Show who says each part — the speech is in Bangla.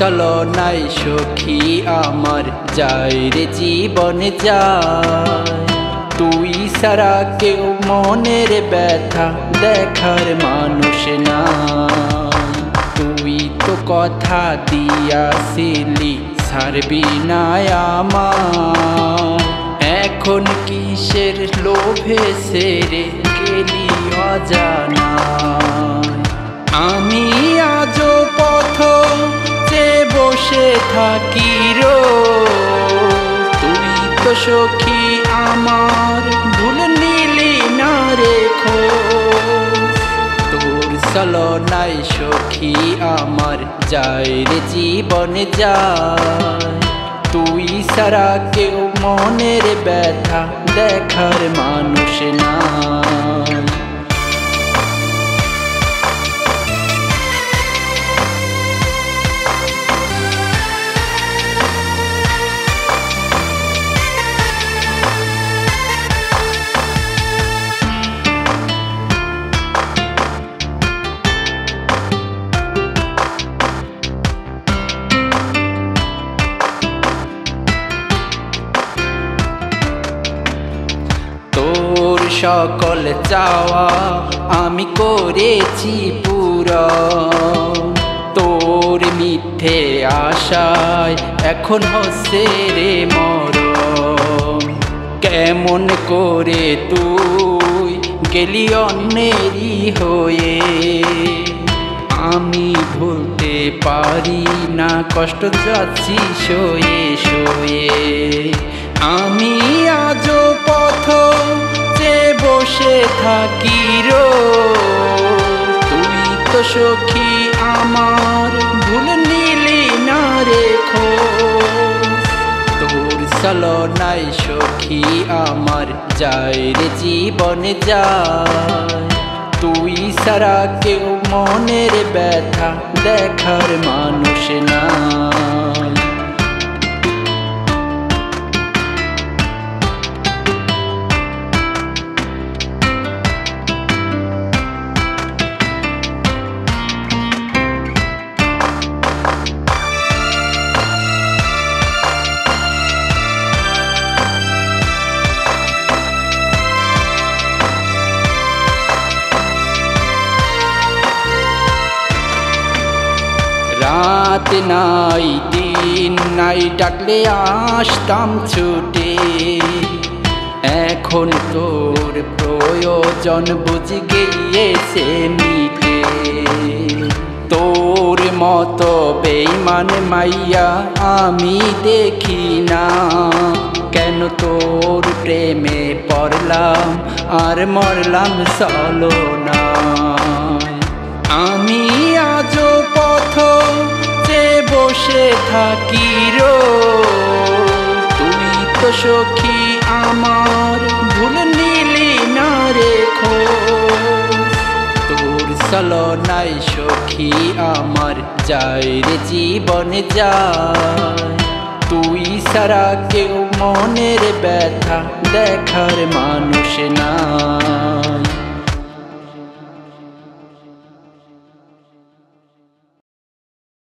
Speaker 1: ছলনায় সখী আমার যায় রে জীবন যায়। তুই ছাড়া কেউ মনের ব্যথা দেখার মানুষ নাই। তুই তো কথা দিয়াছিলি ছাড়বি না আমার, এখন কিসের লোভে সেরে গেলি অজানা। আমি আজও পথ যে বসে থাকি তুই তো সখী আমার ভুল নিলি না রেখো। তোর ছলনায় সখী আমার যায় রে জীবন যায়। তুই ছাড়া কেউ মনের ব্যথা দেখার মানুষ নাই। তোর সকল চাওয়া আমি করেছি পূরণ, তোর মিথ্যে আশায় এখন হচ্ছে রে মরণ। কেমন করে তুই গেলি অন্যেরই হয়ে, আমি ভুলতে পারি না কষ্ট যাচ্ছি সয়ে সয়ে। আমি আজও পথ যে বসে থাকি তুই তো সখী আমার ভুল নিলি না রেখো। তোর ছলনায় সখী আমার যায় রে জীবন যায়। তুই ছাড়া কেউ মনের ব্যথা দেখার মানুষ নাই। রাত নাই দিন নাই ডাকলে আসতাম ছুটে, এখন তোর প্রয়োজন বুঝে গিয়েছে মিটে। তোর মতো বেঈমান মাইয়া আমি দেখি না, কেন তোর প্রেমে পড়লাম আর মরলাম ছলনা। আমি আজও পথ যে বসে থাকি তুই তো সখী আমার ভুল নিলি না রেখো। তোর ছলনায় সখী আমার যায় রে জীবন যায়। তুই ছাড়া কেউ মনের ব্যথা দেখার মানুষ নাই।